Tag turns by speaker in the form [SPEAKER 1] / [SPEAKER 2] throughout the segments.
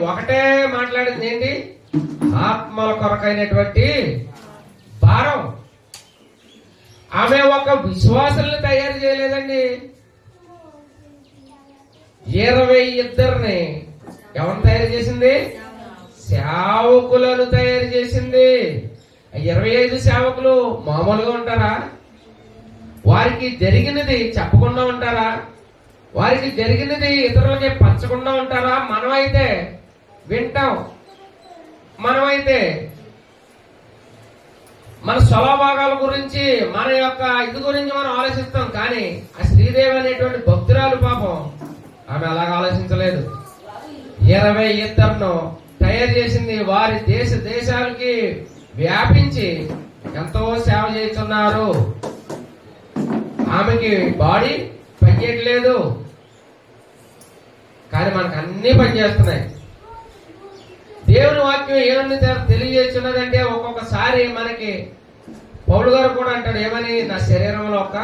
[SPEAKER 1] ఒకటే మాట్లాడింది ఏంటి? ఆత్మల కొరకైనటువంటి భారం. ఆమె ఒక విశ్వాసుల్ని తయారు చేయలేదండి, 22 ఎవరిని తయారు చేసింది? సేవకులను తయారు చేసింది. 25 సేవకులు మామూలుగా ఉంటారా? వారికి జరిగినది చెప్పకుండా ఉంటారా? వారికి జరిగినది ఇతరులకి పంచకుండా ఉంటారా? మనమైతే వింటాం, మనమైతే మన స్వభాగాల గురించి, మన యొక్క ఇది గురించి మనం ఆలోచిస్తాం. కానీ ఆ శ్రీదేవి అనేటువంటి భక్తురాలు పాపం ఆమె అలాగ ఆలోచించలేదు. 22 తయారు చేసింది. వారి దేశాలకి వ్యాపించి ఎంతో సేవ చేస్తున్నారు. ఆమెకి బాడీ పనిచేయట్లేదు, కానీ మనకు అన్ని పనిచేస్తున్నాయి. దేవుని వాక్యం ఏమని తెలియజేస్తున్నదంటే, ఒక్కొక్కసారి మనకి పౌలు గారు కూడా అంటాడు ఏమని, నా శరీరంలో ఒక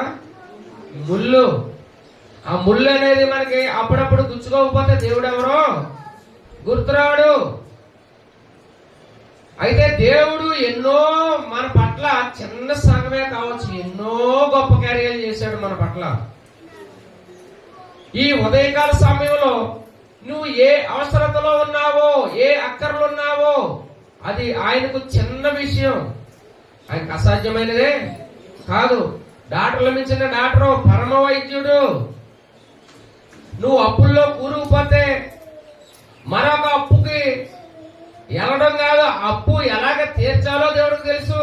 [SPEAKER 1] ముళ్ళు. ఆ ముళ్ళు అనేది మనకి అప్పుడప్పుడు గుచ్చుకోకపోతే దేవుడు ఎవరో గుర్తురాడు. అయితే దేవుడు ఎన్నో మన పట్ల, చిన్న సంఘమే కావచ్చు, ఎన్నో గొప్ప కార్యాలు చేశాడు మన పట్ల. ఈ ఉదయకాల సమయంలో నువ్వు ఏ అవసరతలో ఉన్నావో, ఏ అక్కర్లు ఉన్నావో, అది ఆయనకు చిన్న విషయం, ఆయనకు అసాధ్యమైనదే కాదు. డాక్టర్లు మించిన డాక్టరు, పరమ వైద్యుడు. నువ్వు అప్పుల్లో కూరుకుపోతే మరొక అప్పుకి వెళ్ళడం కాదు, అప్పు ఎలాగ తీర్చాలో దేవుడికి తెలుసు.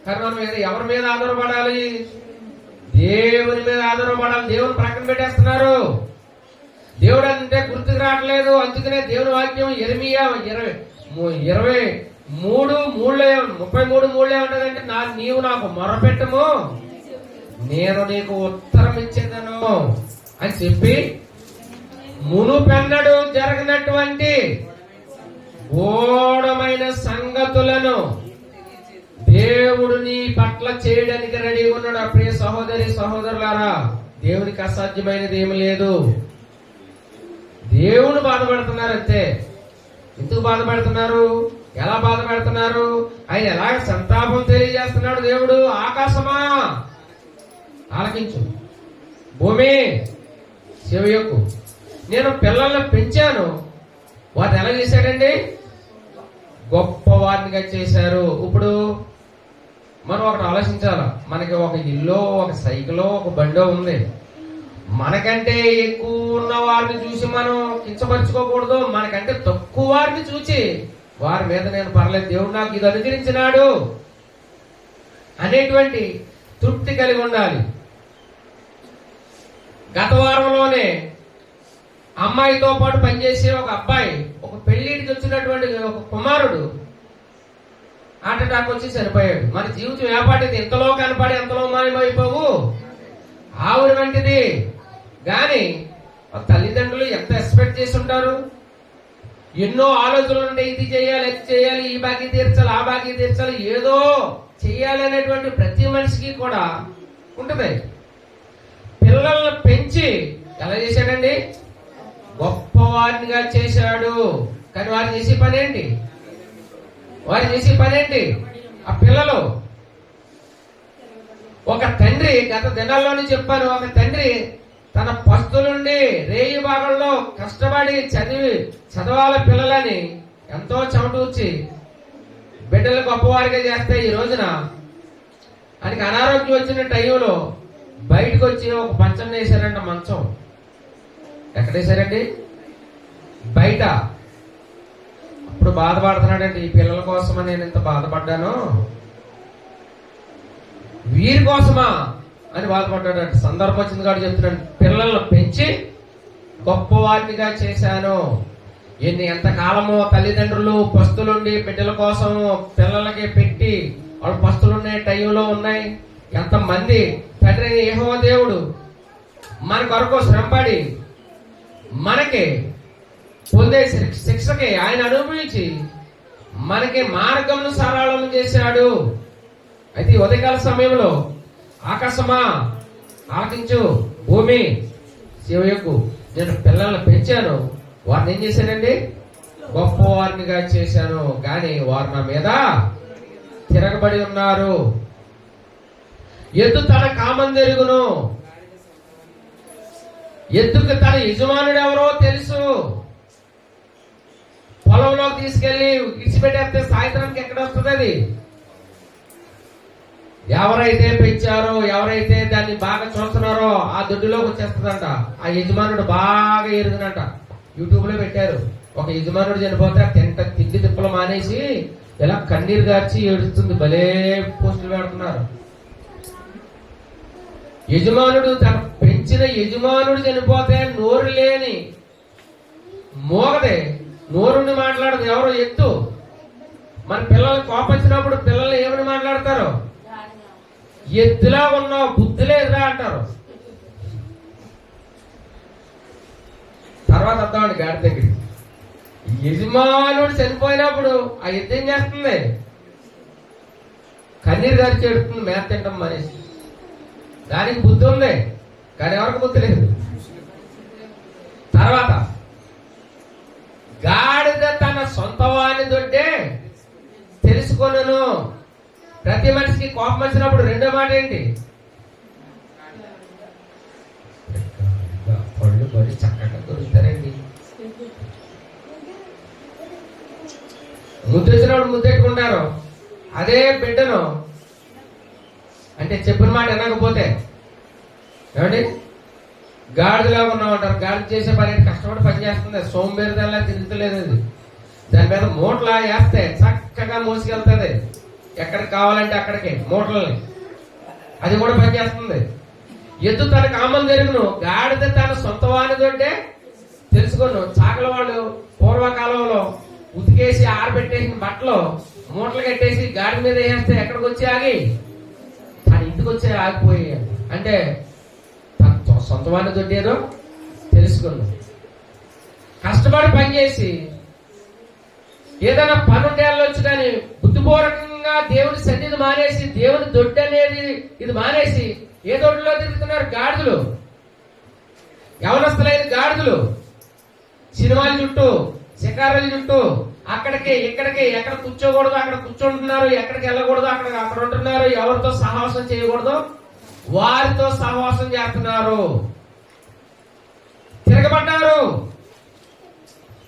[SPEAKER 1] కానీ మనం ఎవరి మీద ఆధారపడాలి? దేవుని మీద ఆధారపడాలి. దేవుని ప్రక్కన పెట్టేస్తున్నారు. దేవుడు అంటే గుర్తుకు రావట్లేదు. అందుకనే దేవుని వాక్యం యెరెమీయా 33:3 ఏమంటదంటే, నీవు నాకు మొరపెట్టము, నేను నీకు ఉత్తరం ఇచ్చేదను అని చెప్పి, మునుపెన్నడు జరగనటువంటి ఘోరమైన సంగతులను దేవుడు నీ పట్ల చేయడానికి రెడీ ఉన్నాడు. ప్రియ సహోదరి సహోదరులారా, దేవునికి అసాధ్యమైనది ఏమి లేదు. దేవుడు బాధపడుతున్నారు అంతే. ఎందుకు బాధపడుతున్నారు? ఎలా బాధపడుతున్నారు? ఆయన ఎలాగ సంతాపం తెలియజేస్తున్నాడు దేవుడు. ఆకాశమా ఆలకించు, భూమి చెవియొక్కు. నేను పిల్లల్ని పెంచాను, వారిని ఎలా చేశాడండి? గొప్పవారినిగా చేశారు. ఇప్పుడు మనం ఒకటి ఆలోచించాల. మనకి ఒక ఇల్లు, ఒక సైకిలో, ఒక బండో ఉంది. మనకంటే ఎక్కువ ఉన్న వారిని చూసి మనం కించపరుచుకోకూడదు. మనకంటే తక్కువ వారిని చూసి వారి మీద నేను పర్లేదు, దేవుడు నాకు ఇది అనుగ్రహించినాడు అనేటువంటి తృప్తి కలిగి ఉండాలి. గత వారంలోనే అమ్మాయితో పాటు పనిచేసే ఒక అబ్బాయి, ఒక పెళ్లిడికి వచ్చినటువంటి ఒక కుమారుడు హార్ట్ అటాక్ వచ్చి చనిపోయాడు. మన జీవితం ఏపాటిది? ఎంతలో కనపడి ఎంతలో మాయమైపోవు ఆవురి వంటిది. కానీ తల్లిదండ్రులు ఎంత ఎక్స్పెక్ట్ చేసి ఉంటారు? ఎన్నో ఆలోచనలు ఉంటే, ఇది చేయాలి, అది చేయాలి, ఈ బాకీ తీర్చాలి, ఆ బాకీ తీర్చాలి, ఏదో చేయాలి అనేటువంటి ప్రతి మనిషికి కూడా ఉంటుంది. పిల్లల్ని పెంచి ఎలా చేశాడండి? గొప్పవారినిగా చేశాడు. కానీ వారు చేసే పని ఏంటి? ఆ పిల్లలు, ఒక తండ్రి, గత దినాల్లోనే చెప్పాను, ఒక తండ్రి తన పస్తులుండి రేయి భాగంలో కష్టపడి చదవాల పిల్లలని ఎంతో చెమటూర్చి బిడ్డలు గొప్పవారిగా చేస్తే, ఈ రోజున ఆయనకి అనారోగ్యం వచ్చిన టైంలో బయటకు వచ్చి ఒక పంచం వేశారంట. మంచం ఎక్కడ వేశారండి? బయట. అప్పుడు బాధపడుతున్నాడంటే, ఈ పిల్లల కోసమా నేను ఇంత బాధపడ్డాను, వీరి కోసమా అని బాధపడ్డాడంట. సందర్భం వచ్చింది కాబట్టి చెప్తున్నాడు, పిల్లలను పెంచి గొప్పవారినిగా చేశాను. ఎంతకాలమో తల్లిదండ్రులు పస్తులుండి బిడ్డల కోసం పిల్లలకి పెట్టి, వాళ్ళు పస్తులుండే టైంలో ఉన్నాయి. ఎంతమంది తండ్రి యెహోవా దేవుడు మన కొరకు శ్రమపడి మనకి పొందే శిక్షకి ఆయన అనుభవించి మనకి మార్గంను సరళం చేశాడు. అయితే ఈ ఉదయకాల సమయంలో ఆకాశమా ఆలకించు, భూమి చెవియొక్కు. నేను పిల్లల్ని పెంచాను, వారిని ఏం చేశానండి? గొప్పవారినిగా చేశాను, కానీ వారు నా మీద తిరగబడి ఉన్నారు. ఎద్దు తన కామందెరుగును, ఎద్దుకు తన యజమానుడు ఎవరో తెలుసు. పొలంలోకి తీసుకెళ్లి ఇచ్చిపెట్టేస్తే సాయంత్రానికి ఎక్కడ వస్తుంది అది? ఎవరైతే పెంచారో, ఎవరైతే దాన్ని బాగా చూస్తున్నారో ఆ దొడ్డిలోకి వచ్చేస్తుందంట. ఆ యజమానుడు బాగా ఎరుగునంట. యూట్యూబ్ లో పెట్టారు, ఒక యజమానుడు చనిపోతే తిండి తిప్పలు మానేసి ఇలా కన్నీరు గార్చి ఏడుస్తుంది. భలే పోస్టులు పెడుతున్నారు. యజమానుడు, తన పెంచిన యజమానుడు చనిపోతే నోరు లేని మోగదే, నోరుని మాట్లాడదు. ఎవరో ఎత్తు. మన పిల్లలు కోపచ్చినప్పుడు పిల్లలు ఏమని మాట్లాడతారు? ఎద్దులా ఉన్నావు, బుద్ధి లేదురా అంటారు. తర్వాత వద్దామండి గాడి దగ్గరికి. యజమానుడు చనిపోయినప్పుడు ఆ ఎద్దు ఏం చేస్తుంది? కన్నీరు గారి చెడుతుంది, మేత తింటాం మనిషి. దానికి బుద్ధి ఉంది, కానీ ఎవరికి బుద్ధి లేదు. తర్వాత గాడిద తన సొంత వాని దొడ్డే తెలుసుకొనును. ప్రతి మనిషికి కోపం వచ్చినప్పుడు రెండో మాట ఏంటి? పళ్ళు మరి చక్కగా దొరుకుతారండి. ముద్దు వచ్చినప్పుడు ముద్దెట్టుకుంటారు. అదే బిడ్డను అంటే చెప్పిన మాట వినకపోతే ఏమండి గాడిదలా ఉన్నామంటారు. గాడిద చేసే పని కష్టపడి పని చేస్తుంది, సోంబేరిదల్లా తిరుగుతలేదు. అది దాని మీద మూటలా వేస్తే చక్కగా మోసుకెళ్తుంది ఎక్కడికి కావాలంటే అక్కడికి మూటలని. అది కూడా పని చేస్తుంది. ఎద్దు తన కామం జరుగును, గాడిద తన సొంత వానిదంటే తెలుసుకోను. చాకల వాళ్ళు పూర్వకాలంలో ఉతికేసి ఆరబెట్టేసిన బట్టలు మూటలు కట్టేసి గాడి మీద వేస్తే ఎక్కడికి వచ్చి ఆగి తన ఇంటికి వచ్చి ఆగిపోయి, అంటే తన సొంత వాని దొడ్డేదో తెలుసుకున్నాం. కష్టపడి పనిచేసి ఏదైనా పనుంటే వెళ్ళొచ్చు, కానీ బుద్ధిపూర్వకంగా దేవుని సన్నిధి మానేసి, దేవుని దొడ్డు అనేది ఇది మానేసి ఏ దొడ్డులో తిరుగుతున్నారు? గాడిదలు, యవనస్తులైన గాడిదలు. సినిమాల చుట్టూ, షికారుల చుట్టూ, అక్కడికి ఇక్కడికి, ఎక్కడ కూర్చోకూడదు అక్కడ కూర్చుంటున్నారు, ఎక్కడికి వెళ్ళకూడదు అక్కడ ఉంటున్నారు. ఎవరితో సహవాసం చేయకూడదు వారితో సహవాసం చేస్తున్నారు. తిరగబడ్డారు.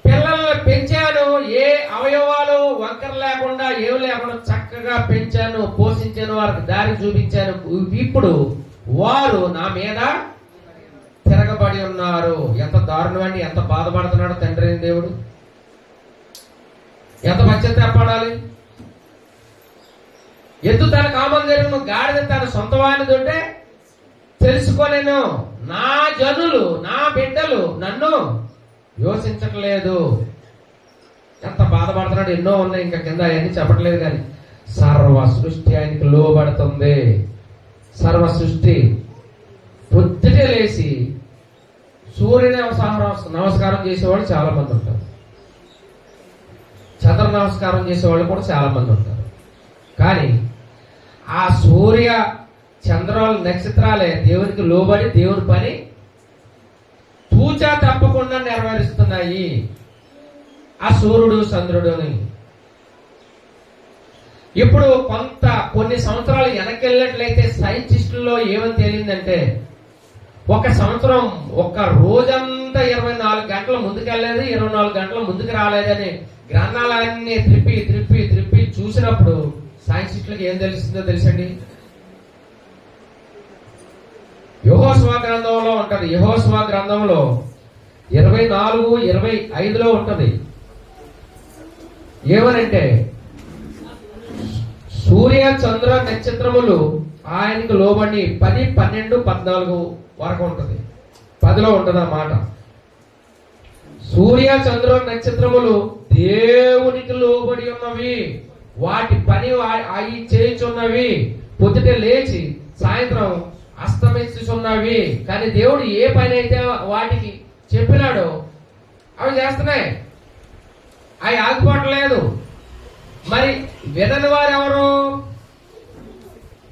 [SPEAKER 1] పిల్లల్ని పెంచాను, ఏ అవయవాలు వంకర లేకుండా ఏమి లేకుండా చక్కగా పెంచాను, పోషించాను, వారికి దారి చూపించాను. ఇప్పుడు వారు నా మీద తిరగబడి ఉన్నారు. ఎంత దారుణం అండి! ఎంత బాధపడుతున్నాడు తండ్రి అయిన దేవుడు! ఎంత పశ్చాత్తాపడాలి! ఎద్దు తన కామం జరుగును, గాడిద తన సొంత వానిదుంటే తెలుసుకోలేను. నా జనులు, నా బిడ్డలు నన్ను యోచించట్లేదు. ఎంత బాధపడుతున్నాడు! ఎన్నో ఉన్నాయి, ఇంకా కింద అవన్నీ చెప్పట్లేదు. కానీ సర్వ సృష్టి ఆయనకి లోబడుతుంది. సర్వ సృష్టి పొద్దుటే లేచి సూర్యుని నమస్కారం చేసేవాళ్ళు చాలా మంది ఉంటారు, చంద్ర నమస్కారం చేసేవాళ్ళు కూడా చాలా మంది ఉంటారు. కానీ ఆ సూర్య చంద్రాలు నక్షత్రాలే దేవునికి లోబడి దేవుని పని తూచా తప్పకుండా నెరవేరుస్తున్నాయి. ఆ సూర్యుడు చంద్రుడుని ఇప్పుడు కొన్ని సంవత్సరాలు వెనక్కి వెళ్ళినట్లయితే సైంటిస్టుల్లో ఏమని తేలిందంటే, ఒక సంవత్సరం ఒక రోజంతా 24 గంటల ముందుకెళ్ళలేదు, 24 గంటల ముందుకు రాలేదని గ్రంథాలన్నీ త్రిప్పి త్రిప్పి త్రిప్పి చూసినప్పుడు సైంటిస్టులకు ఏం తెలుస్తుందో తెలుసండి? యెహోషువ గ్రంథంలో ఉంటది. యెహోషువ గ్రంథంలో 24:25 ఉంటది. ఏమనంటే, సూర్య చంద్ర నక్షత్రములు ఆయనకు లోబడి 10, 12, 14 వరకు ఉంటది. 10లో ఉంటది ఆ మాట. సూర్య చంద్ర నక్షత్రములు దేవునికి లోబడి ఉన్నవి, వాటి పని అవి చేయుచున్నవి, పొద్దుట లేచి సాయంత్రం అస్తమిస్తున్నవి. కానీ దేవుడు ఏ పని అయితే వాటికి చెప్పినాడో అవి చేస్తున్నాయి, అవి ఆగిపోవట్లేదు. మరి వినని వారు ఎవరు?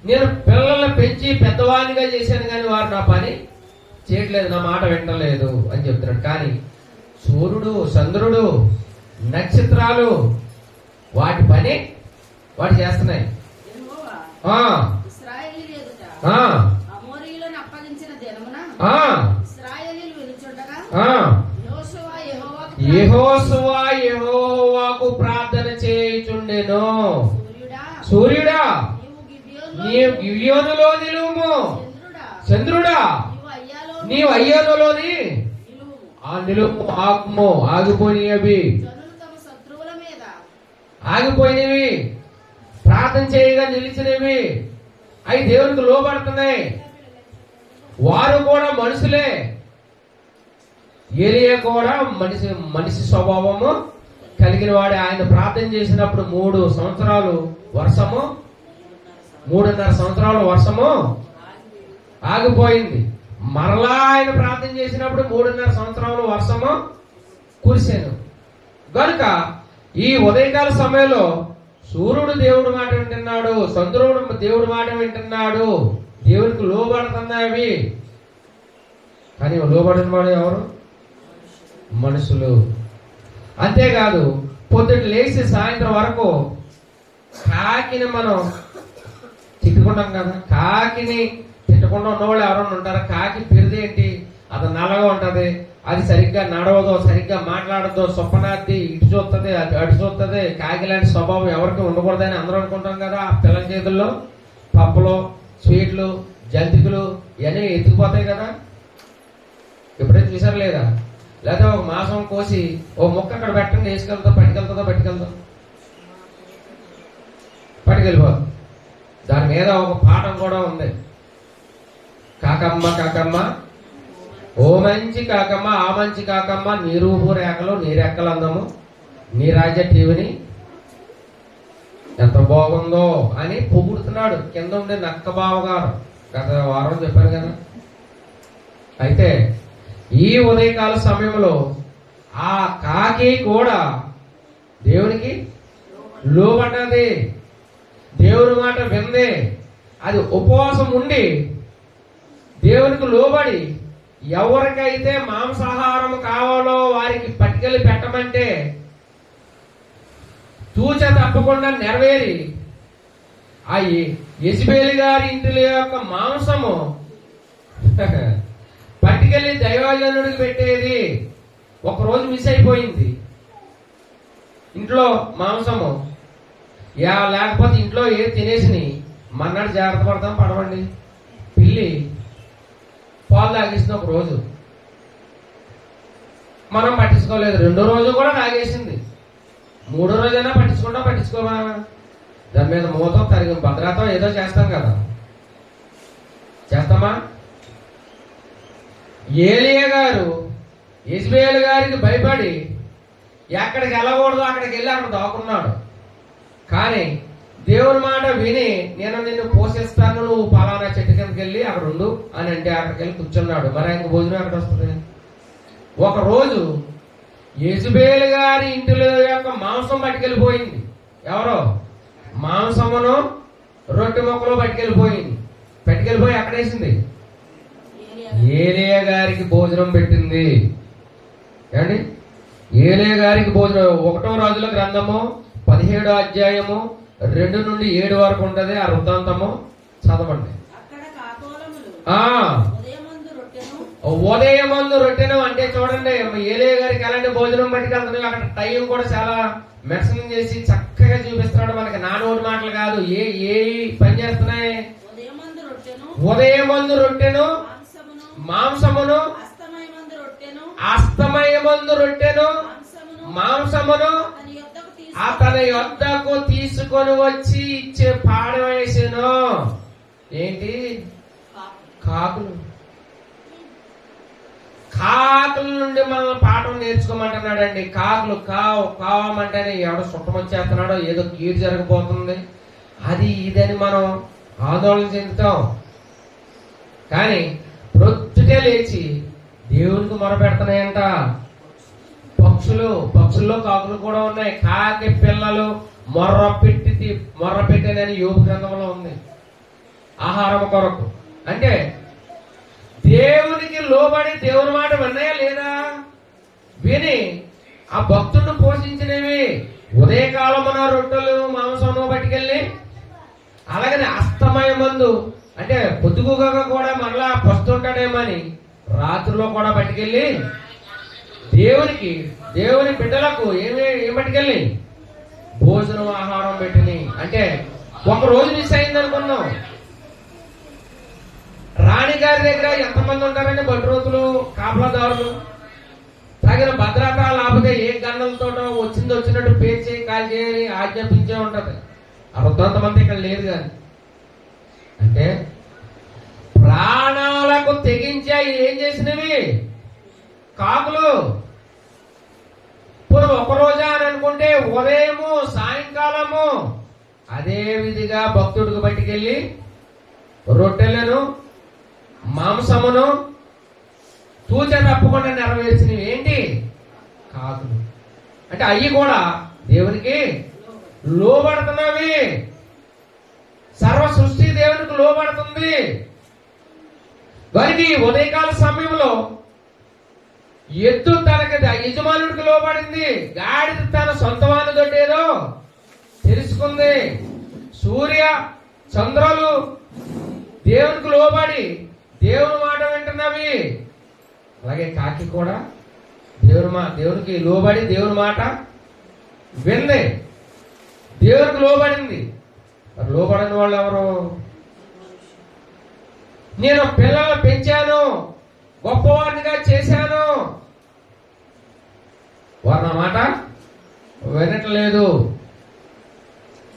[SPEAKER 1] నేను పిల్లల్ని పెంచి పెద్దవాడిగా చేశాను, కానీ వారు నా పని చేయట్లేదు, నా మాట వింటలేదు అని చెప్తున్నాడు. కానీ సూర్యుడు చంద్రుడు నక్షత్రాలు వాటి పని వాటి చేస్తున్నాయి.
[SPEAKER 2] యెహోవా
[SPEAKER 1] ఆ
[SPEAKER 2] ఇశ్రాయేలీయుల ఎదుట
[SPEAKER 1] ఆ
[SPEAKER 2] అమోరీయులను అప్పగించిన దినమున
[SPEAKER 1] ఆ
[SPEAKER 2] ఇశ్రాయేలీయులు వినుచుండగా
[SPEAKER 1] ఆ
[SPEAKER 2] యెహోషువ
[SPEAKER 1] యెహోవాకు ప్రార్థన చేయుచుండెను.
[SPEAKER 2] సూర్యుడా
[SPEAKER 1] సూర్యుడా
[SPEAKER 2] నీవు
[SPEAKER 1] నీవు గిబియోనులో నిలువుము,
[SPEAKER 2] చంద్రుడా
[SPEAKER 1] చంద్రుడా నీవు అయ్యోనులోని
[SPEAKER 2] నిలువుము.
[SPEAKER 1] ఆ నిలువు ఆగుము. ఆగిపోయినవి
[SPEAKER 2] జనులు తమ శత్రువుల మీద
[SPEAKER 1] ఆగిపోయినవి ప్రార్థన చేయగా నిలిచినవి అవి దేవునికి లోబడుతున్నాయి. వారు కూడా మనుషులే. ఏలియా కూడా మనిషి స్వభావము కలిగిన వాడే. ఆయన ప్రార్థన చేసినప్పుడు 3 సంవత్సరాలు వర్షము, 3.5 సంవత్సరాలు వర్షము ఆగిపోయింది. మరలా ఆయన ప్రార్థన చేసినప్పుడు 3.5 సంవత్సరాలు వర్షము కురిశాను. కనుక ఈ ఉదయకాల సమయంలో సూర్యుడు దేవుడి మాట వింటున్నాడు, చంద్రుడు దేవుడి మాట వింటున్నాడు, దేవునికి లోబడుతున్నాయి. కానీ లోబడిన వాడు ఎవరు? మనుషులు. అంతేకాదు పొద్దుట లేచి సాయంత్రం వరకు కాకిని మనం తిట్టుకుంటాం కదా. కాకిని తిట్టకుండా ఉన్నవాళ్ళు ఎవరన్నా ఉంటారా? కాకి పిరిదేంటి? అది నల్లగా ఉంటది, అది సరిగ్గా నడవదు, సరిగ్గా మాట్లాడదు, సొప్పనాద్ది, ఇటు చూస్తుంది, అది అటు చూస్తుంది. కాకి లాంటి స్వభావం ఎవరికి ఉండకూడదని అందరూ అనుకుంటాం కదా. ఆ పిల్లల చేతుల్లో పప్పులు, స్వీట్లు, జంతికలు ఇవన్నీ ఎత్తుకుపోతాయి కదా. ఎప్పుడైతే చూసారు లేదా? లేదా ఒక మాంసం కోసి ఓ ముక్క అక్కడ పెట్టండి, వేసుకెళ్తా, పట్టుకెళ్ళిపోదు. దాని మీద ఒక పాఠం కూడా ఉంది. కాకమ్మ కాకమ్మ, ఓ మంచి కాకమ్మ, ఆ మంచి కాకమ్మ, నీ రూపు రేఖలు, నీ రెక్కలు అందము, నీ రాజ్య టీవీని ఎంత బాగుందో అని పొగుడుతున్నాడు కింద ఉండే నక్క బావగారు. గత వారం చెప్పాను కదా. అయితే ఈ ఉదయకాల సమయంలో ఆ కాకి కూడా దేవునికి లోబడ్డది, దేవుని మాట విందే. అది ఉపవాసం ఉండి దేవునికి లోబడి ఎవరికైతే మాంసాహారం కావాలో వారికి పట్టుకెళ్ళి పెట్టమంటే తూచ తప్పకుండా నెరవేరి ఆ యెజబెల్ గారి ఇంటిలో యొక్క మాంసము పట్టుకెళ్ళి దైవజనుడికి పెట్టేది. ఒకరోజు మిస్ అయిపోయింది. ఇంట్లో మాంసము లేకపోతే ఇంట్లో ఏది తినేసి మన్నాడు జాగ్రత్త పడతాం. పడవండి, పిల్లి పాలు తాగేసింది. ఒక రోజు మనం పట్టించుకోలేదు, 2వ రోజు కూడా తాగేసింది, 3వ రోజైనా పట్టించుకోమా? దాని మీద మూతం తరిగి భద్రత ఏదో చేస్తాం కదా, చేస్తామా? ఏలియా గారు యెజబెల్ గారికి భయపడి ఎక్కడికి వెళ్ళకూడదు అక్కడికి వెళ్ళి అక్కడ దాక్కున్నాడు. కానీ దేవుని మాట విని నేను నిన్ను పోషిస్తాను, నువ్వు పలానా చెట్టు కిందకి వెళ్ళి అక్కడ ఉండు అని అంటే అక్కడికి వెళ్ళి కూర్చున్నాడు. మరి ఆయనకు భోజనం ఎక్కడ వస్తుంది? ఒకరోజు యెజబెల్ గారి ఇంటిలో యొక్క మాంసం పట్టుకెళ్ళిపోయింది. ఎవరో మాంసమును రొట్టె ముక్కలు పట్టుకెళ్ళిపోయి ఎక్కడేసింది? ఏలియా గారికి భోజనం పెట్టింది. ఏమండి? ఏలియా గారికి భోజనం. 1వ రాజుల గ్రంథము 17వ అధ్యాయము 2 నుండి 7 వరకు ఉంటది. ఆ వృత్తాంతము చదవండి. ఉదయమందు రొట్టెను అంటే చూడండి, ఏలియా గారికి ఎలాంటి భోజనం పట్టుకెళ్తున్నాయి. అక్కడ టైం కూడా చాలా మెన్షన్ చేసి చక్కగా చూపిస్తున్నాడు మనకి. నానోటి మాటలు కాదు, ఏ పని చేస్తున్నాయి. ఉదయమందు రొట్టెను, మాంసమును, అస్తమయమందు రొట్టెను, మాంసమును అతని యొద్దకు తీసుకొని వచ్చి ఇచ్చే పాడవేసాను. ఏంటి? కాకుల నుండి మనం పాఠం నేర్చుకోమంటున్నాడండి. కాకులు కావమంటేనే ఎవడో సుట్టం వచ్చేస్తున్నాడో, ఏదో కీడు జరగబోతుంది, అది ఇదని మనం ఆందోళన చెందుతాం. కానీ ప్రొద్దుటే లేచి దేవునికి మొరపెడుతున్నాయంట పక్షుల్లో కాకులు కూడా ఉన్నాయి. కాకి పిల్లలు మొర్ర పెట్టేనని యోబు గ్రంథంలో ఉంది. ఆహారం కొరకు అంటే దేవునికి లోబడి దేవుని మాట విన్నాయా లేదా? విని ఆ భక్తుడిని పోషించినవి ఉదయకాలమున రొట్టెలు మాంసమును పట్టుకెళ్ళి, అలాగనే అస్తమయ మందు అంటే పొద్దుగుగా కూడా మరలా పస్తుంటాడేమని రాత్రిలో కూడా పట్టుకెళ్ళి దేవుని బిడ్డలకు ఏం పట్టుకెళ్ళి భోజనం ఆహారం పెట్టిని. అంటే ఒక రోజు మిస్ అయింది అనుకున్నాం. రాణి గారి దగ్గర ఎంతమంది ఉంటారండి భద్రతలు, కాపలాదారులు, తగిన భద్రత లేకపోతే ఏ గన్నలతోటో వచ్చినట్టు పేర్చి కాల్ చేయాలి ఆజ్ఞాపించే ఉంటది. అర్థంతమంది ఇక్కడ లేదు కానీ అంటే ప్రాణాలకు తెగించి ఏం చేసినవి కాకులు. ఇప్పుడు ఒక రోజా అని అనుకుంటే ఉదయము సాయంకాలము అదే విధిగా భక్తుడికి పట్టుకెళ్ళి రొట్టెలను మాంసమును తూచ తప్పకుండా నెరవేర్చినవి ఏంటి కాకులు. అంటే అవి కూడా దేవునికి లోబడుతున్నవి. సర్వ సృష్టి దేవునికి లోబడుతుంది. వారికి ఉదయకాల సమయంలో ఎద్దు తనకి యజమానుడికి లోబడింది, గాడిద తన సొంతవాని దొడ్డేదో తెలుసుకుంది. సూర్య చంద్రులు దేవునికి లోబడి దేవుని మాట వింటున్నవి. అలాగే కాకి కూడా దేవునికి లోబడి దేవుని మాట వింది, దేవునికి లోబడింది. మరి లోబడని వాళ్ళు ఎవరు? నేను పిల్లలు పెంచాను, గొప్పవాడినిగా చేశాను, వారు నా మాట వినట్లేదు.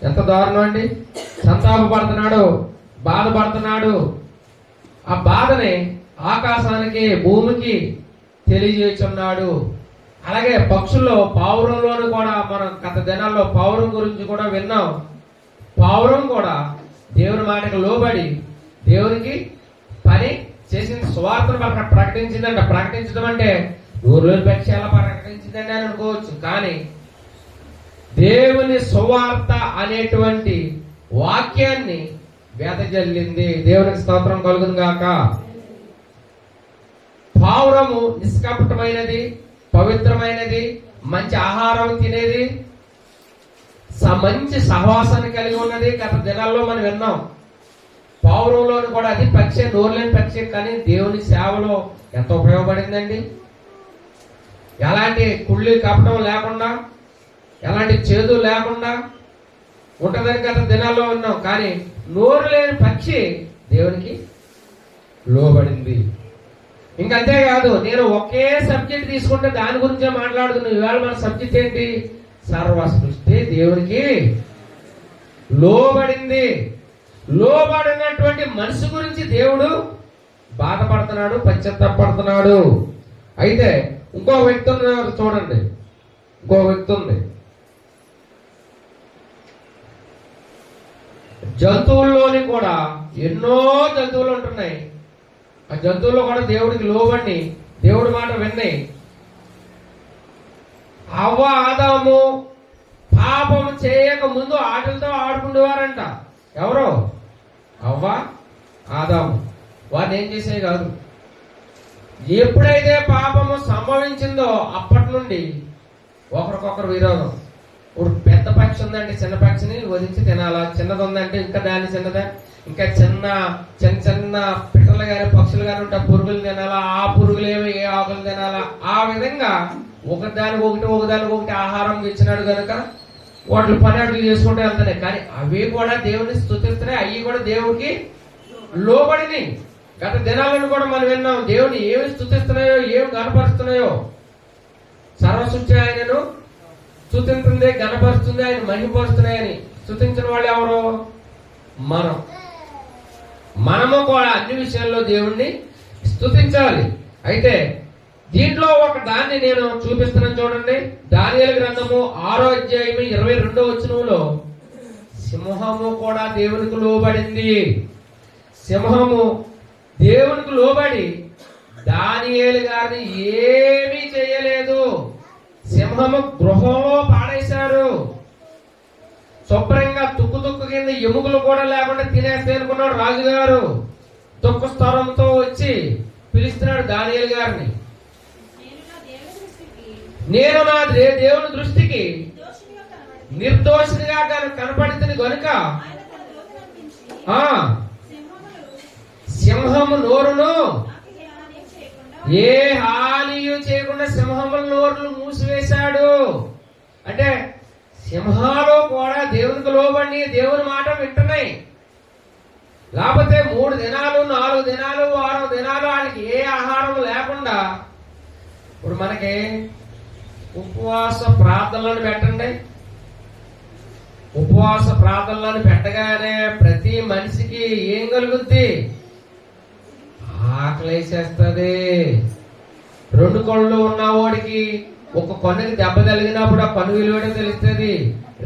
[SPEAKER 1] ఎంత దారుణం అండి. సంతాపపడుతున్నాడు, బాధపడుతున్నాడు. ఆ బాధని ఆకాశానికి భూమికి తెలియజేస్తున్నాడు. అలాగే పక్షుల్లో పావురంలోను కూడా మనం గత దినాల్లో పావురం గురించి కూడా విన్నాం. పావురం కూడా దేవుని మాటకు లోబడి దేవునికి పని చేసింది, సువార్తను ప్రకటించిందంట. ప్రకటించడం అంటే ఊర్లోని పక్షాల ప్రకటించిందండి అని అనుకోవచ్చు, కానీ దేవుని సువార్త అనేటువంటి వాక్యాన్ని వెదజల్లింది. దేవునికి స్తోత్రం కలుగును గాక. పావురము నిష్కపటమైనది, పవిత్రమైనది, మంచి ఆహారం తినేది, మంచి సహవాసాన్ని కలిగి ఉన్నది. గత దినాల్లో మనం విన్నాం. పావురంలోని కూడా అది పక్షి, నోరులేని పక్షి, కానీ దేవుని సేవలో ఎంతో ఉపయోగపడిందండి. ఎలాంటి కుళ్ళి కపటం లేకుండా, ఎలాంటి చేదు లేకుండా ఉంటుందని గత దినాల్లో ఉన్నాం. కానీ నోరు లేని పక్షి దేవునికి లోబడింది. ఇంకంతేకాదు, నేను ఒకే సబ్జెక్ట్ తీసుకుంటే దాని గురించే మాట్లాడుతున్నాను. ఇవాళ మన సబ్జెక్ట్ ఏంటి? సర్వ సృష్టి దేవునికి లోబడింది. లోబడినటువంటి మనసు గురించి దేవుడు బాధపడుతున్నాడు, పశ్చాత్తాపడుతున్నాడు. అయితే ఇంకో వ్యక్తి ఉన్నారు చూడండి. ఇంకో వ్యక్తి ఉంది. జంతువుల్లోని కూడా ఎన్నో జంతువులు ఉంటున్నాయి. ఆ జంతువుల్లో కూడా దేవుడికి లోబడి దేవుడి మాట విన్నాయి. అవ్వ ఆదాము పాపం చేయక ముందు ఆటలతో ఆడుకునేవారంట. ఎవరు? అవ్వ ఆదాము. వారిని ఏం చేసే కాదు. ఎప్పుడైతే పాపము సంభవించిందో అప్పటి నుండి ఒకరికొకరు విరోధం. ఇప్పుడు పెద్ద పక్షి ఉందంటే చిన్న పక్షిని వదిలించి తినాలా, చిన్నది ఉందంటే ఇంకా దాన్ని చిన్నదా, ఇంకా చిన్న చిన్న చిన్న పిట్టలు గాని పక్షులు గాని ఉంటే పురుగులు తినాలా, ఆ పురుగులేమో ఏ ఆకులు తినాలా, ఆ విధంగా ఒకదానికి ఒకటి ఆహారం ఇచ్చినాడు కనుక వాటి పని అడుగులు చేసుకుంటూ వెళ్తున్నాయి. కానీ అవి కూడా దేవుని స్తుతిస్తున్నాయి, అవి కూడా దేవుడికి లోబడిని. గత దినాలను కూడా మనం విన్నాం. దేవుని ఏమి స్తుతిస్తున్నాయో, ఏమి గనపరుస్తున్నాయో. సర్వసృష్టి ఆయనను స్తుతిస్తుంది, గనపరుస్తుంది, ఆయన మహిమపరుస్తున్నాయని. స్తుతించిన వాళ్ళు ఎవరు? మనము కూడా అన్ని విషయాల్లో దేవుణ్ణి స్తుతించాలి. అయితే దీంట్లో ఒక దాన్ని నేను చూపిస్తున్నాను చూడండి. దానియేలు గ్రంథము 6వ అధ్యాయము 22వ వచనంలో సింహము కూడా దేవునికి లోబడింది. సింహము దేవునికి లోబడి దానియేలు గారిని ఏమీ చేయలేదు. సింహము గృహంలో పాడేశారు. శుభ్రంగా తుక్కు కింద ఎముకలు కూడా లేకుండా తినేస్తే అనుకున్నాడు రాజుగారు. దుఃఖ స్థలంతో వచ్చి పిలుస్తున్నాడు దానియేలు గారిని. నేను నా దేవుని దృష్టికి నిర్దోషిగా కనపడుతుంది గనుక ఆ సింహము నోరును ఏ హానియు చేయకుండా సింహముల నోరును మూసివేశాడు. అంటే సింహాలు కూడా దేవునికి లోబడి దేవుని మాట వింటున్నాయి. లేకపోతే 3 దినాలు 4 దినాలు 6 దినాలు వాళ్ళకి ఏ ఆహారం లేకుండా, ఇప్పుడు మనకి ఉపవాస ప్రార్థనలను పెట్టండి. ఉపవాస ప్రార్థనలను పెట్టగానే ప్రతి మనిషికి ఏం కలుగుద్ది? ఆకలేసేస్తుంది. 2 కళ్ళు ఉన్నవాడికి ఒక కన్నుకి దెబ్బ తగిలినప్పుడు ఆ కన్ను విలువేయడం తెలుస్తుంది.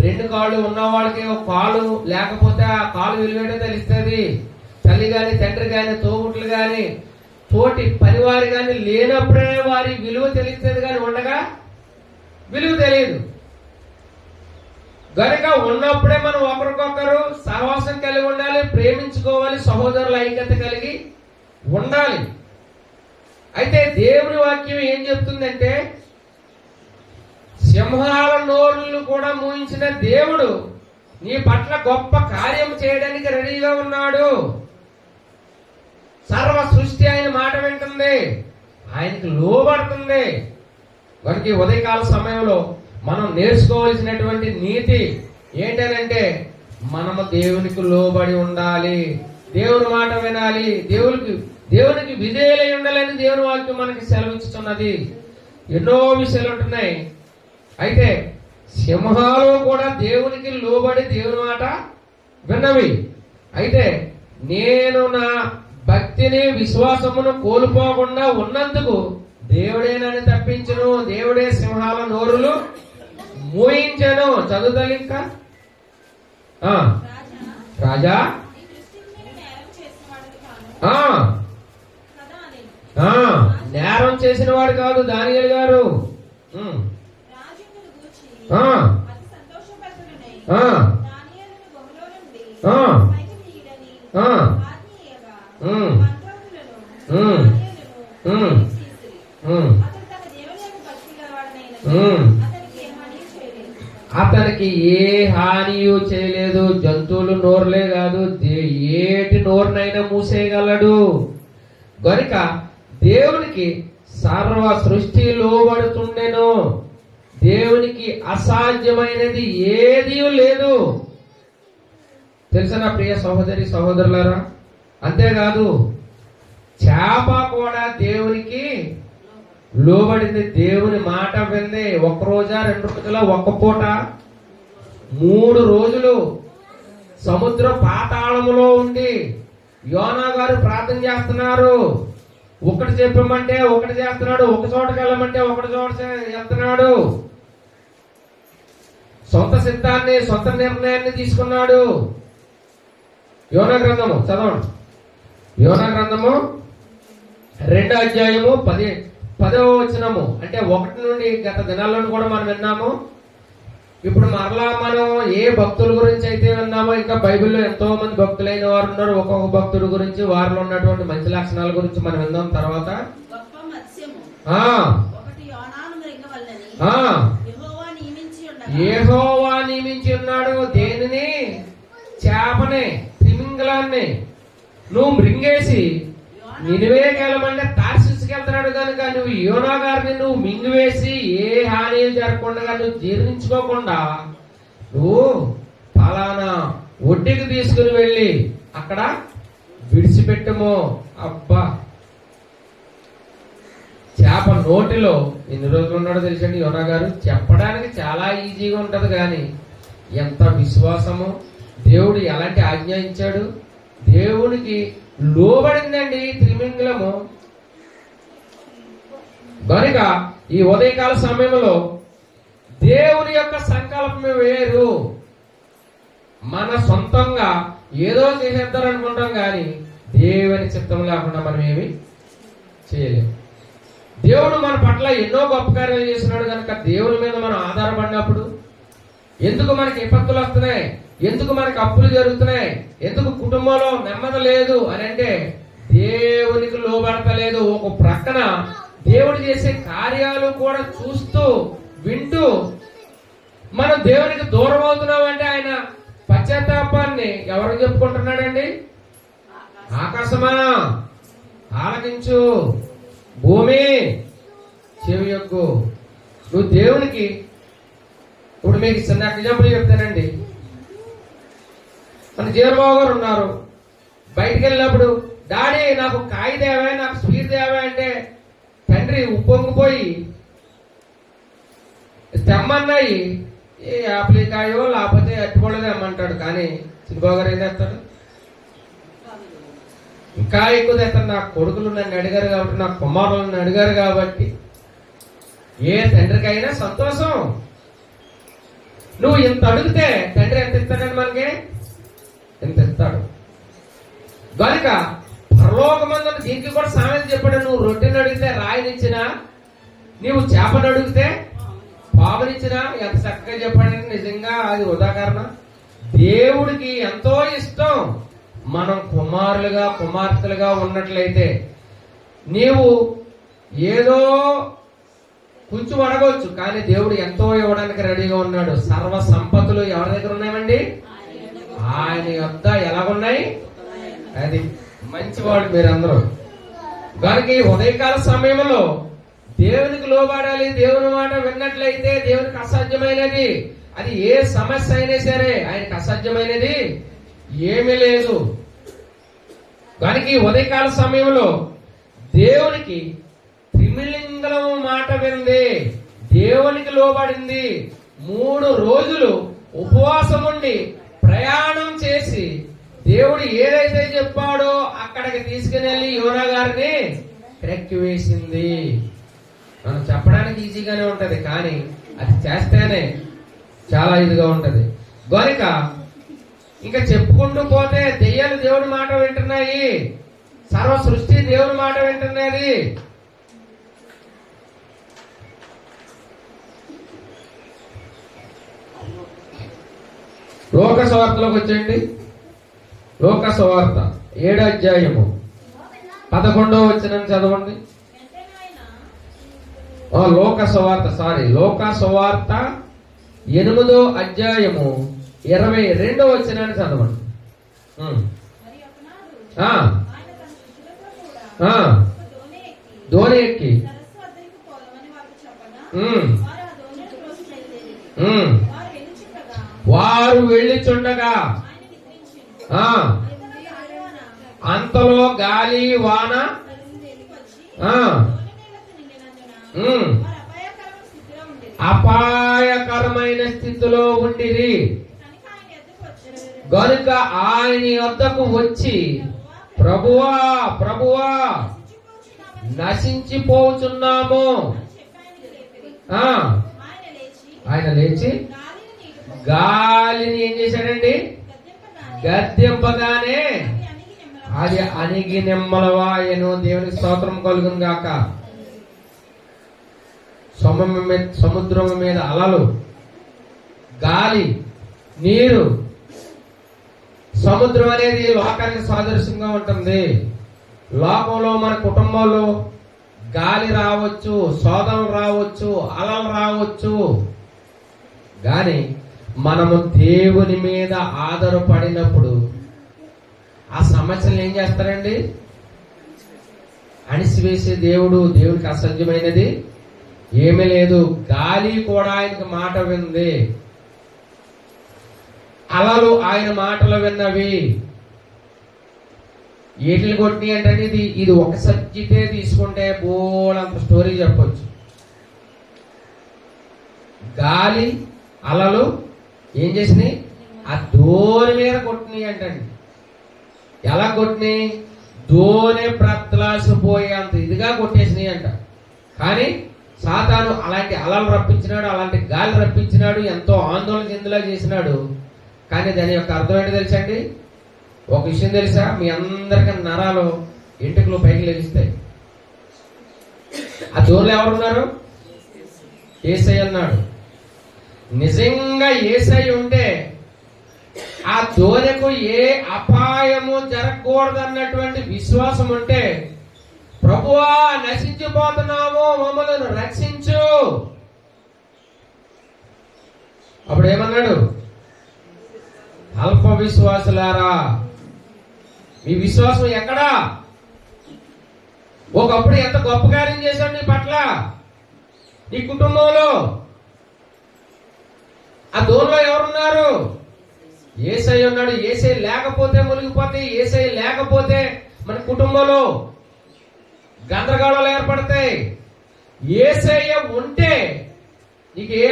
[SPEAKER 1] 2 కాళ్ళు ఉన్న వాళ్ళకి ఒక కాలు లేకపోతే ఆ కాలు విలువేయడం తెలుస్తుంది. తల్లి గాని తండ్రి గాని తోబుట్లు గాని తోటి పనివారి గాని లేనప్పుడే వారి విలువ తెలుస్తుంది, కానీ ఉండగా విలువ తెలియదు. గనుక ఉన్నప్పుడే మనం ఒకరికొకరు సహవాసం కలిగి ఉండాలి, ప్రేమించుకోవాలి, సహోదరుల ఐక్యత కలిగి ఉండాలి. అయితే దేవుని వాక్యం ఏం చెప్తుందంటే, సింహాల నోరులు కూడా మూయించిన దేవుడు నీ పట్ల గొప్ప కార్యం చేయడానికి రెడీగా ఉన్నాడు. సర్వ సృష్టి ఆయన మాట వింటుంది, ఆయనకి లోబడుతుంది. వారికి ఉదయకాల సమయంలో మనం నేర్చుకోవాల్సినటువంటి నీతి ఏంటనంటే, మనము దేవునికి లోబడి ఉండాలి, దేవుని మాట వినాలి, దేవునికి విధేయులై ఉండాలని దేవుని వాక్యం మనకి సెలవిస్తున్నది. ఎన్నో విషయాలు ఉంటున్నాయి. అయితే సింహాలు కూడా దేవునికి లోబడి దేవుని మాట విన్నవి. అయితే నేను నా భక్తిని విశ్వాసమును కోల్పోకుండా ఉన్నందుకు దేవుడే నన్ను తప్పించును, దేవుడే సింహాల నోరులు మూయించను. చదువుతాలి ఇంకా. రాజా నేరం చేసిన వాడు కాదు దానియేలు గారు. అతనికి ఏ హానియు చేయలేదు. జంతువులు నోరులే కాదు, ఏటి నోరునైనా మూసేయగలడు. గనుక దేవునికి సర్వ సృష్టి లోబడుతుండెను. దేవునికి అసాధ్యమైనది ఏదీ లేదు. తెలుసా నా ప్రియ సహోదరి సహోదరులారా? అంతేకాదు చేప కూడా దేవునికి లోబడింది, దేవుని మాట వింది. 1 రోజా 2 రోజుల 1 పూట 3 రోజులు సముద్ర పాతాళములో ఉండి యోనా గారు ప్రార్థన చేస్తున్నారు. ఒకటి చెప్పమంటే ఒకటి చేస్తున్నాడు, ఒక చోటకి వెళ్ళమంటే ఒకటి చోట వెళ్తున్నాడు. సొంత సిద్ధాన్ని సొంత నిర్ణయాన్ని తీసుకున్నాడు. యోనా గ్రంథము చదవండి. యోనా గ్రంథము 2వ అధ్యాయము 10వ వచనము. అంటే 1 నుండి గత దినాలను కూడా మనం విన్నాము. ఇప్పుడు మరలా మనం ఏ భక్తుల గురించి అయితే విన్నామో, ఇంకా బైబిల్లో ఎంతో మంది భక్తులైన వారు ఉన్నారు. ఒక్కొక్క భక్తుడి గురించి వారిలో ఉన్నటువంటి మంచి లక్షణాల గురించి మనం విందాం. తర్వాత యెహోవా నియమించి ఉన్నాడు. దేనిని? చేపని, తిమింగలాన్ని. నువ్వు మృంగేసి నినివేకి వెళ్ళమంటే తార్షీషుకి వెళ్తున్నాడు కనుక నువ్వు యోనా గారిని నువ్వు మింగివేసి ఏ హాని జరగకుండా నువ్వు జీర్ణించుకోకుండా నువ్వు ఫలానా ఒడ్డుకి తీసుకుని వెళ్ళి అక్కడ విడిచిపెట్టము. అబ్బా, చేప నోటిలో ఎన్ని రోజులు ఉన్నాడో తెలుసండి యోనా గారు? చెప్పడానికి చాలా ఈజీగా ఉంటది, కానీ ఎంత విశ్వాసము, దేవుడు ఎలాంటి ఆజ్ఞ ఇచ్చాడు, దేవునికి లోబడిందండి త్రిమింగలము. కనుక ఈ ఉదయకాల సమయంలో దేవుని యొక్క సంకల్పం వేరు. మన సొంతంగా ఏదో చేసేద్దారనుకుంటాం, కానీ దేవుని చిత్తం లేకుండా మనం ఏమి చేయలేము. దేవుడు మన పట్ల ఎన్నో గొప్ప కార్యాలు చేస్తున్నాడు కనుక దేవుని మీద మనం ఆధారపడినప్పుడు ఎందుకు మనకి విపత్తులు వస్తున్నాయి, ఎందుకు మనకి అప్పులు జరుగుతున్నాయి, ఎందుకు కుటుంబంలో నెమ్మది లేదు అని అంటే దేవునికి లోబడతలేదు. ఒక ప్రక్కన దేవుడు చేసే కార్యాలు కూడా చూస్తూ వింటూ మనం దేవునికి దూరం అవుతున్నామంటే ఆయన పశ్చాత్తాపాన్ని ఎవరు చెప్పుకుంటున్నాడండి? ఆకాశమా ఆలకించు, భూమి చెవి యొగ్గు. నువ్వు దేవునికి, ఇప్పుడు మీకు చిన్న ఎగ్జాంపుల్ చెప్తానండి. మన జీవబాబు గారు ఉన్నారు, బయటికి వెళ్ళినప్పుడు డాడీ నాకు కాయ దేవా, నాకు స్వీట్ దేవా అంటే తండ్రి ఉప్పొంగిపోయి తెమ్మన్నాయి ఏ యాప్లికాయో లేకపోతే అట్టుకోలేదు తెమ్మంటాడు. కానీ చిన్నబాబు గారు ఏం చేస్తాడు? ఇంకా ఎక్కువ తెస్తాడు. నా కొడుకులు నన్ను అడిగారు కాబట్టి, నా కుమారులు నన్ను అడిగారు కాబట్టి. ఏ తండ్రికైనా సంతోషం. నువ్వు ఇంత అడిగితే తండ్రి ఎంత ఇస్తాడండి? మనకి ఎంత ఇస్తాడు. కనుక పరలోకమందున దీనికి కూడా సామెత చెప్పాడు. నువ్వు రొట్టెని అడిగితే రాయినిచ్చినా, నీవు చేపను అడిగితే పామునిచ్చినా. ఎంత చక్కగా చెప్పాడంటే నిజంగా అది ఉదాహరణ. దేవుడికి ఎంతో ఇష్టం మనం కుమారులుగా కుమార్తెలుగా ఉన్నట్లయితే. నీవు ఏదో కొంచెం అడగవచ్చు, కానీ దేవుడు ఎంతో ఇవ్వడానికి రెడీగా ఉన్నాడు. సర్వ సంపత్తులు ఎవరి దగ్గర ఉన్నాయండి? ఆయన యొద్ద ఎలాగున్నాయి? అది మంచివాడు మీరందరూ. కనుక ఈ ఉదయకాల సమయంలో దేవునికి లోబడాలి. దేవుని మాట విన్నట్లయితే దేవునికి అసాధ్యమైనది అది ఏ సమస్య అయినా సరే ఆయనకు అసాధ్యమైనది ఏమీ లేదు. కనుక ఈ ఉదయకాల సమయంలో దేవునికి త్రిమిలింగలం మాట వింది, దేవునికి లోబడింది. 3 రోజులు ఉపవాసం ఉండి ప్రయాణం చేసి దేవుడు ఏదైతే చెప్పాడో అక్కడికి తీసుకుని వెళ్ళి యోనా గారిని క్రెక్కివేసింది. మనం చెప్పడానికి ఈజీగానే ఉంటది, కానీ అది చేస్తేనే చాలా ఇదిగా ఉంటది. కనుక ఇంకా చెప్పుకుంటూ పోతే దెయ్యాలు దేవుడి మాట వింటున్నాయి, సర్వ సృష్టి దేవుడి మాట వింటున్నది. లోక సువార్తలోకి వచ్చేయండి. లోక సువార్త 7వ అధ్యాయము 11వ వచనం చదవండి. లోక సువార్త 8వ అధ్యాయము 22వ వచనాన్ని చదవండి. దోణి ఎక్కి వారు వెళ్ళిచుండగా అంతలో గాలి వాన అపాయకరమైన స్థితిలో ఉండిరి. గనుక ఆయన వద్దకు వచ్చి, ప్రభువా ప్రభువా నశించిపోతున్నాము. ఆయన లేచి గాలిని ఏం చేశాడండి? గద్దెంపగానే అది అణిగి నిమ్మలవాయను. దేవునికి స్తోత్రం కలుగును గాక. సముద్రం మీద అలలు, గాలి, నీరు. సముద్రం అనేది లోకానికి సాదృశ్యంగా ఉంటుంది. లోకంలో మన కుటుంబంలో గాలి రావచ్చు, సోదరులు రావచ్చు, అలలు రావచ్చు. కానీ మనము దేవుని మీద ఆధారపడినప్పుడు ఆ సమస్యలు ఏం చేస్తారండి? అణిసివేసే దేవుడు. దేవుడికి అసాధ్యమైనది ఏమీ లేదు. గాలి కూడా ఆయనకు మాట వింది, అలలు ఆయన మాటలు విన్నవి. ఏటిని కొట్టి అంటే ఇది ఒక సబ్జెక్టే తీసుకుంటే బోలంత స్టోరీ చెప్పొచ్చు. గాలి అలలు ఏం చేసినాయి? ఆ దోణి మీద కొట్టినాయి అంటండి. ఎలా కొట్టినాయి? దోణి ప్రత్లాసిపోయే అంత ఇదిగా కొట్టేసినాయి అంట. కానీ సాతాను అలాంటి అలలు రప్పించినాడు, అలాంటి గాలి రప్పించినాడు, ఎంతో ఆందోళన చెందేలా చేసినాడు. కానీ దాని యొక్క అర్థం ఏంటి తెలుసండి? ఒక విషయం తెలుసా? మీ అందరికీ నరాలు ఎంటుకలు పైకి లెగిస్తాయి. ఆ దోణిలో ఎవరున్నారు? యేసయ్య అన్నాడు. నిజంగా యేసయ్య ఉంటే ఆ దోణికు ఏ అపాయము జరగకూడదన్నటువంటి విశ్వాసం ఉంటే ప్రభువా నశించిపోతున్నాము, మమ్మల్ని రక్షించు. అప్పుడు ఏమన్నాడు? అల్ప విశ్వాసులారా, మీ విశ్వాసం ఎక్కడా? ఒకప్పుడు ఎంత గొప్ప కార్యం చేశాడు నీ పట్ల, నీ కుటుంబంలో. ఆ దూరంలో ఎవరున్నారు? యేసయ్య ఉన్నాడు. యేసయ్య లేకపోతే మునిగిపోతే, యేసయ్య లేకపోతే మన కుటుంబంలో గందరగోళాలు ఏర్పడతాయి. యేసయ్య ఉంటే నీకు ఏ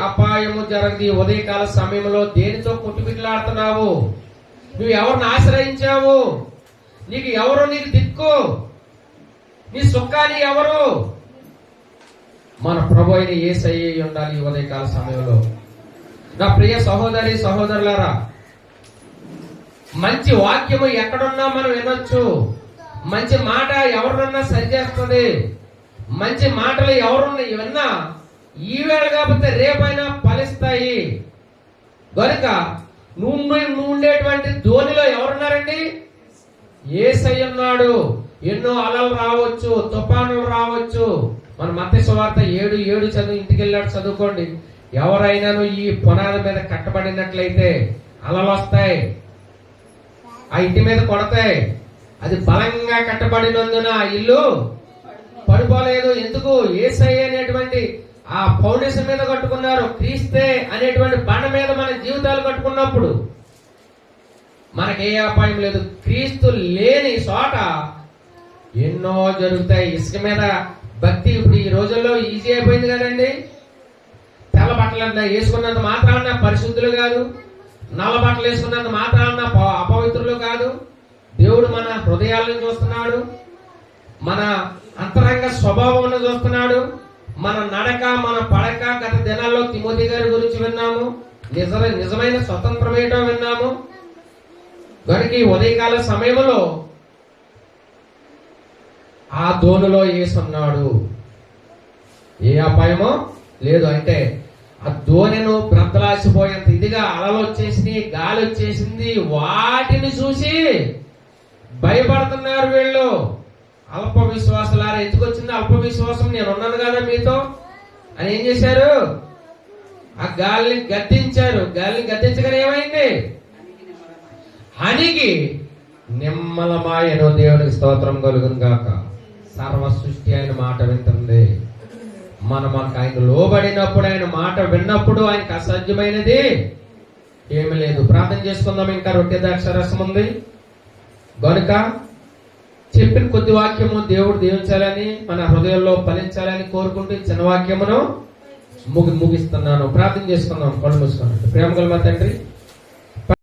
[SPEAKER 1] అపాయము జరగదు. ఉదయకాల సమయంలో దేనితో కొట్టుమిట్లాడుతున్నావు? నువ్వు ఎవరిని ఆశ్రయించావు? నీకు ఎవరు నీకు దిక్కు? నీ సుఖాన్ని ఎవరు? మన ప్రభు అయిన యేసయ్య ఉండాలి ఈ ఉదయకాల సమయంలో. నా ప్రియ సహోదరి సహోదరులారా, మంచి వాక్యము ఎక్కడున్నా మనం వినొచ్చు. మంచి మాట ఎవరున్నా సరిచేస్తుంది. మంచి మాటలు ఎవరున్నా విన్నా ఈవేళ కాకపోతే రేపైనా ఫలిస్తాయి. కనుక నువ్వు ఉండేటువంటి ధోనిలో ఎవరున్నారండి? యేసయ్య ఉన్నాడు. ఎన్నో అలలు రావచ్చు, తుఫానులు రావచ్చు. మన మత్తయి సువార్త 7:7 చదువు, ఇంటికి వెళ్ళాడు చదువుకోండి. ఎవరైనాను ఈ పునాది మీద కట్టబడినట్లయితే అలలు వస్తాయి, ఆ ఇంటి మీద కొడతాయి. అది బలంగా కట్టబడినందున ఆ ఇల్లు పడిపోలేదు. ఎందుకు? యేసయ్య అనేటువంటి ఆ ఫౌండేషన్ మీద కట్టుకున్నారు. క్రీస్తే అనేటువంటి బండ మీద మన జీవితాలు కట్టుకున్నప్పుడు మనకే అపాయం లేదు. క్రీస్తు లేని చోట ఎన్నో జరుగుతాయి. ఇసుక మీద భక్తి ఇప్పుడు ఈ రోజుల్లో ఈజీ అయిపోయింది కదండి. తెల్ల బట్టలు వేసుకున్నంత మాత్రాన పరిశుద్ధులు కాదు, నల్ల బట్టలు వేసుకున్నంత మాత్రాన అపవిత్రులు కాదు. దేవుడు మన హృదయాలను చూస్తున్నాడు, మన అంతరంగ స్వభావం చూస్తున్నాడు, మన నడక, మన పడక. గత దినాల్లో తిమోతి గారి గురించి విన్నాము. నిజమైన స్వతంత్రం ఏంటో విన్నాము. కనుక ఈ ఉదయకాల సమయంలో ఆ దోణిలో యేసున్నాడు. ఏ అపాయమో లేదు. అంటే ఆ దోణిను బ్రద్దలాసిపోయేంత ఇదిగా అలలు వచ్చేసింది, గాలి వచ్చేసింది. వాటిని చూసి భయపడుతున్నారు వీళ్ళు. అల్ప విశ్వాసులారా, ఎందుకు వచ్చింది అల్ప విశ్వాసం? నేను ఉన్నాను కదా మీతో అని ఏం చేశారు? ఆ గాలిని గద్దించారు. గాలిని గద్దించగానే ఏమైంది? అణిగి నిమ్మలమాయను. దేవునికి స్తోత్రం కలుగును గాక. సర్వ సృష్టి ఆయన మాట వింటుంది. మనకు ఆయన లోబడినప్పుడు, ఆయన మాట విన్నప్పుడు ఆయనకు అసాధ్యమైనది ఏమి లేదు. ప్రార్థన చేసుకుందాం. ఇంకా రొట్టె ద్రాక్షరసం ఉంది కనుక చెప్పిన కొద్ది వాక్యము దేవుడు దీవించాలని, మన హృదయంలో ఫలించాలని కోరుకుంటూ చిన్న వాక్యమును ముగిస్తున్నాను. ప్రార్థన చేసుకుందాం. కళ్ళు మూసుకున్నాను. ప్రేమ గల మా తండ్రి,